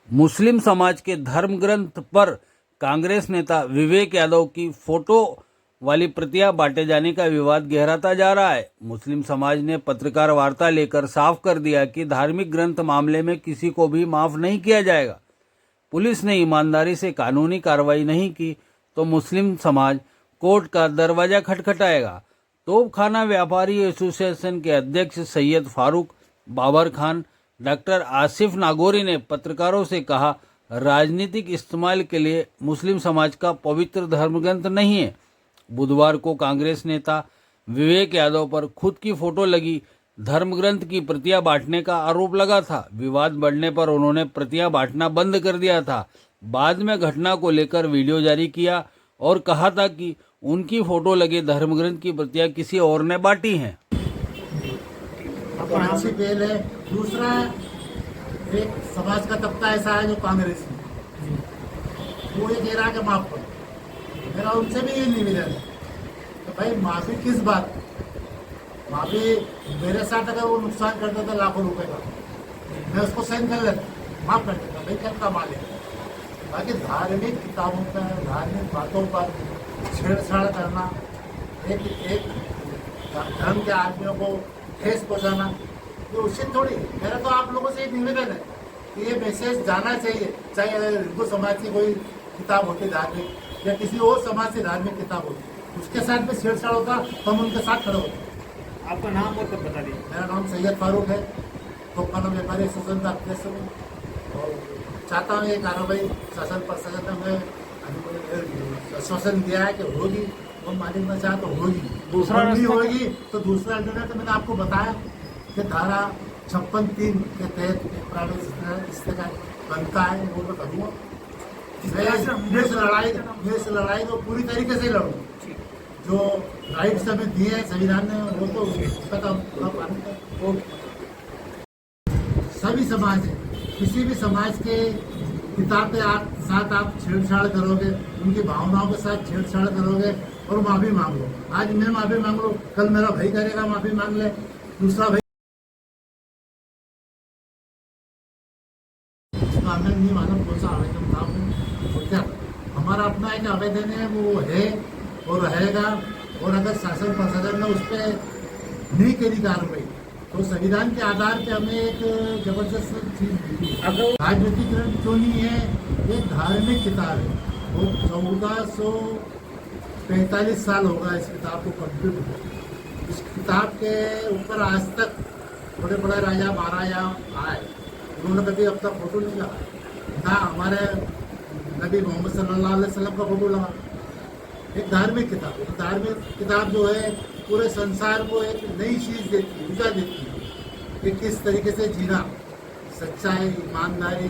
मुस्लिम समाज के धर्म ग्रंथ पर कांग्रेस नेता विवेक यादव की फोटो वाली प्रतियां बांटे जाने का विवाद गहराता जा रहा है। मुस्लिम समाज ने पत्रकार वार्ता लेकर साफ कर दिया कि धार्मिक ग्रंथ मामले में किसी को भी माफ नहीं किया जाएगा। पुलिस ने ईमानदारी से कानूनी कार्रवाई नहीं की तो मुस्लिम समाज कोर्ट का दरवाजा खटखटाएगा। तोपखाना व्यापारी एसोसिएशन के अध्यक्ष सैयद फारूक बाबर खान डॉक्टर आसिफ नागौरी ने पत्रकारों से कहा, राजनीतिक इस्तेमाल के लिए मुस्लिम समाज का पवित्र धर्मग्रंथ नहीं है। बुधवार को कांग्रेस नेता विवेक यादव पर खुद की फोटो लगी धर्मग्रंथ की प्रतियां बांटने का आरोप लगा था। विवाद बढ़ने पर उन्होंने प्रतियां बांटना बंद कर दिया था। बाद में घटना को लेकर वीडियो जारी किया और कहा था कि उनकी फोटो लगे धर्मग्रंथ की प्रतियां किसी और ने बांटी हैं। बेल है। दूसरा, एक समाज का तबका ऐसा है जो कांग्रेस में, वो ये कह रहा है कि माफ करो। मेरा उनसे भी ये निवेदन है तो भाई माफी किस बात, माफी मेरे साथ अगर वो नुकसान करता था लाखों रुपए का, मैं उसको सहन कर लेता, माफ कर देता, भाई क्या कमा लेता। बाकी धार्मिक किताबों पर, धार्मिक बातों पर छेड़छाड़ करना, एक धर्म के आदमियों को ठेस पहुंचाना, ये उचित थोड़ी। मेरा तो आप लोगों से एक निवेदन है कि ये मैसेज जाना चाहिए, चाहे हिंदू समाज की कोई किताब होती धार्मिक या किसी और समाज से धार्मिक किताब होती, उसके साथ में छेड़छाड़ होता तो हम उनके साथ खड़े होते। आपका नाम और कब बता दीजिए। मेरा नाम सैयद फारूक है, तोपखाना व्यापारी एसोसिएशन का अध्यक्ष हूँ और चाहता हूँ ये कार्रवाई शासन प्रशासन में आश्वासन दिया है कि होगी, वो मालिक में चाहे तो होगी। दूसरा नहीं होगी तो दूसरा अल्टरनेटिव मैंने आपको बताया कि धारा 56(3) के तहत प्राइवेट इस्तेमाल बनता है, वो मैं करूँगा। मैं इस लड़ाई को पूरी तरीके से लड़ूंगा। जो राइट्स हमें दिए हैं संविधान ने, वो तो उसका तो पूरा पालन करें। सभी समाज है, किसी भी समाज के किताब के साथ आप छेड़छाड़ करोगे, उनकी भावनाओं के साथ छेड़छाड़ करोगे और माफी मांग लो। आज मैं माफी मांग लो, कल मेरा भाई करेगा माफी मांग ले, दूसरा भाई हमें नहीं मालूम कौन सा आवेदन था वो क्या। हमारा अपना एक आवेदन है, वो है और रहेगा। और अगर शासन प्रशासन ने उस पर नहीं करी कार्रवाई तो संविधान के आधार पे हमें एक जबरदस्त चीज मिली। राजनीतिक ग्रंथ क्यों नहीं है, एक धार्मिक किताब है। वो 1445 साल होगा इस किताब को कंप्लीट हुआ। इस किताब के ऊपर आज तक बड़े बड़े राजा महाराजा आए, उन्होंने कभी अब तक फोटो नहीं लगा, ना हमारे नबी मोहम्मद सल्लल्लाहु अलैहि वसल्लम का फोटो लगा। एक धार्मिक किताब, एक धार्मिक किताब जो है पूरे संसार को एक नई चीज देती है, ऊर्जा देती है कि किस तरीके से जीना, सच्चाई, ईमानदारी,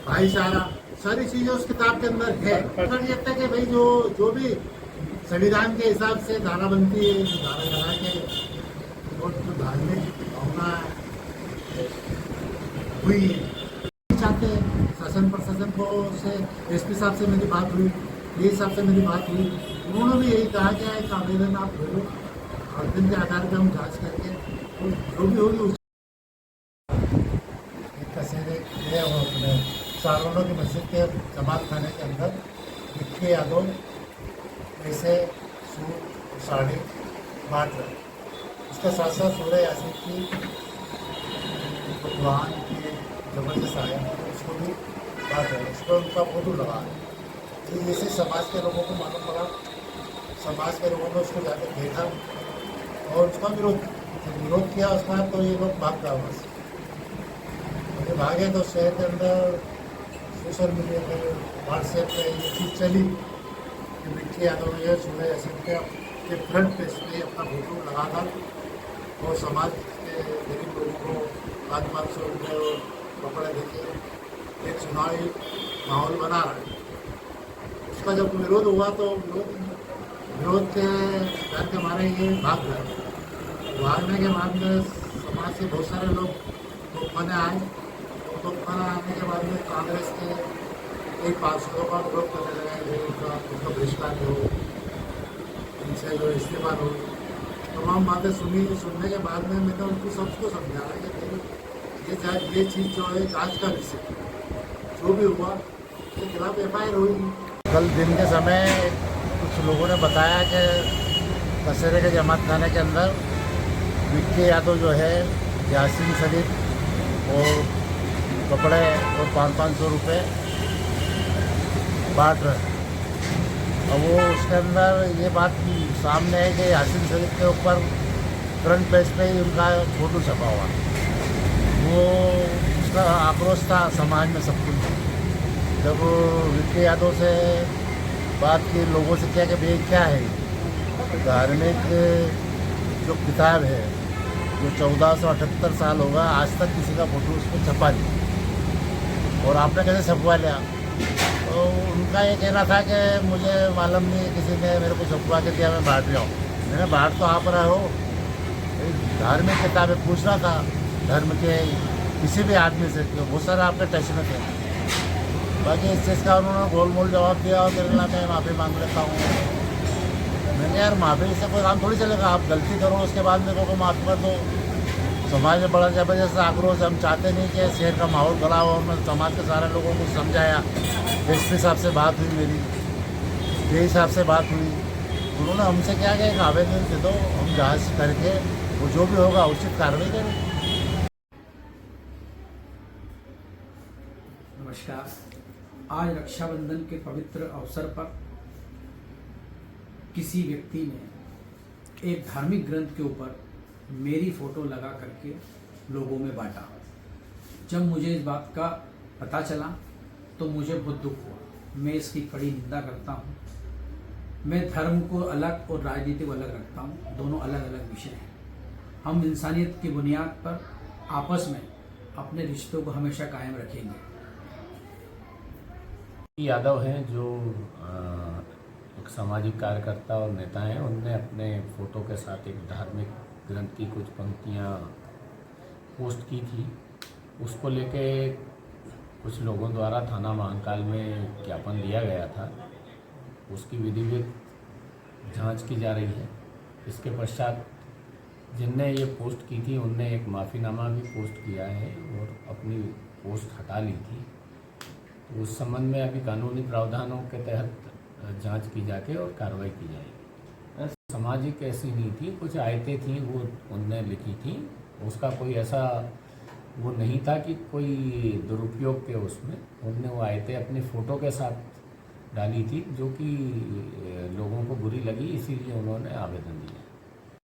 भाईचारा, सारी चीजें उस किताब के अंदर है। मतलब ये है कि भाई जो भी संविधान के हिसाब से धारा बनती है, धारा लगा के और जो धार्मिक भावना हुई है, चाहते हैं शासन प्रशासन को से एसपी साहब से मेरी बात हुई, ये हिसाब से मेरी बात हुई, उन्होंने भी यही कहा कि एक आवेदन आप भेजो और दिन के आधार पर हम जांच करके तो जो भी होगी उस अपने सारों की मस्जिद के जमात खाने के अंदर विक्की यादव ऐसे सूट साड़ी बांट रहे। उसके साथ साथ सूर्य यासीन की कुरान की जबरदस्त आया उसको भी बांट रहे, उस पर उनका फोटो लगा है। तो जैसे समाज के लोगों को मालूम पड़ा, समाज के लोगों ने उसको जाकर देखा और उसका विरोध किया। उसके बाद तो ये लोग भाग गए, वहाँ से भागे तो शहर के अंदर सोशल मीडिया पर, व्हाट्सएप पे ये चीज़ चली कि विक्की यादव ये सूर्य यासीन के फ्रंट पेज पे अपना फोटो लगा था और समाज के गरीब लोगों को 500 रुपये और कपड़े देके एक चुनावी माहौल बना रहा है। उसका जब विरोध हुआ तो विरोध के डर के मारे ये भाग गए। भागने के बाद में समाज के बहुत सारे लोग तोपखाने आए और तोपखाना आने के बाद में कांग्रेस के कई पार्षदों का विरोध करने लगे, उसका बहिष्कार हो, उनसे जो इस्तेमाल हुई, तमाम बातें सुनने के बाद में मैंने उनको सबको समझाया कि भाई ये चीज़ जो है जांच का विषय है। जो भी हुआ उसके खिलाफ FIR हुई। कल दिन के समय कुछ लोगों ने बताया कि दशहरे के जमात खाने के अंदर विक्की यादव जो है यासीन शरीफ और कपड़े और 500 रुपये बांट रहे। और वो उसके अंदर ये बात सामने है कि यासीन शरीफ के ऊपर फ्रंट पेज पे ही उनका फोटो छपा हुआ। वो उसका आक्रोश था समाज में सब कुछ। जब विक्की यादव से बात की, लोगों से किया कि भाई क्या है धार्मिक जो किताब है जो 1478 साल होगा, आज तक किसी का फोटो उस पर छपा नहीं और आपने कैसे छपवा लिया। तो उनका ये कहना था कि मुझे मालूम नहीं, किसी ने मेरे को छपवा के दिया, मैं बांट रहा हूँ। मैंने बांट तो आप रहे हो, धार्मिक किताबें पूछ रहा था धर्म के किसी भी आदमी से, बहुत सारे आपके टच में थे। बाकी इस चीज़ का उन्होंने गोल मोल जवाब दिया और मेरे लिए मैं माफ़ी मांग लेता हूँ। मैंने यार माफ़ी से कोई काम थोड़ी चलेगा, आप गलती करो उसके बाद मेरे को माफ़ कर दो। समाज में बड़ा जबरदस्त आक्रोश, हम चाहते नहीं कि शहर का माहौल खराब हो। मैं समाज के सारे लोगों को समझाया, एसपी साहब से बात हुई, मेरी DI साहब से बात हुई। उन्होंने हमसे क्या कि एक आवेदन दे दो, हम जांच करके वो जो भी होगा उचित कार्रवाई करें। नमस्कार। आज रक्षाबंधन के पवित्र अवसर पर किसी व्यक्ति ने एक धार्मिक ग्रंथ के ऊपर मेरी फोटो लगा करके लोगों में बांटा। जब मुझे इस बात का पता चला तो मुझे बहुत दुख हुआ। मैं इसकी कड़ी निंदा करता हूँ। मैं धर्म को अलग और राजनीति को अलग रखता हूँ, दोनों अलग अलग विषय हैं। हम इंसानियत की बुनियाद पर आपस में अपने रिश्तों को हमेशा कायम रखेंगे। यादव हैं जो एक सामाजिक कार्यकर्ता और नेता हैं। उनने अपने फोटो के साथ एक धार्मिक ग्रंथ की कुछ पंक्तियां पोस्ट की थी। उसको लेके कुछ लोगों द्वारा थाना महाकाल में ज्ञापन दिया गया था। उसकी विधिवत जांच की जा रही है। इसके पश्चात जिनने ये पोस्ट की थी उनने एक माफ़ीनामा भी पोस्ट किया है और अपनी पोस्ट हटा ली थी। तो उस संबंध में अभी कानूनी प्रावधानों के तहत जांच की जाके और कार्रवाई की जाएगी। सामाजिक ऐसी नहीं थी, कुछ आयतें थी वो उनने लिखी थी। उसका कोई ऐसा वो नहीं था कि कोई दुरुपयोग के उसमें उनने वो आयतें अपनी फ़ोटो के साथ डाली थी जो कि लोगों को बुरी लगी, इसीलिए उन्होंने आवेदन दिया।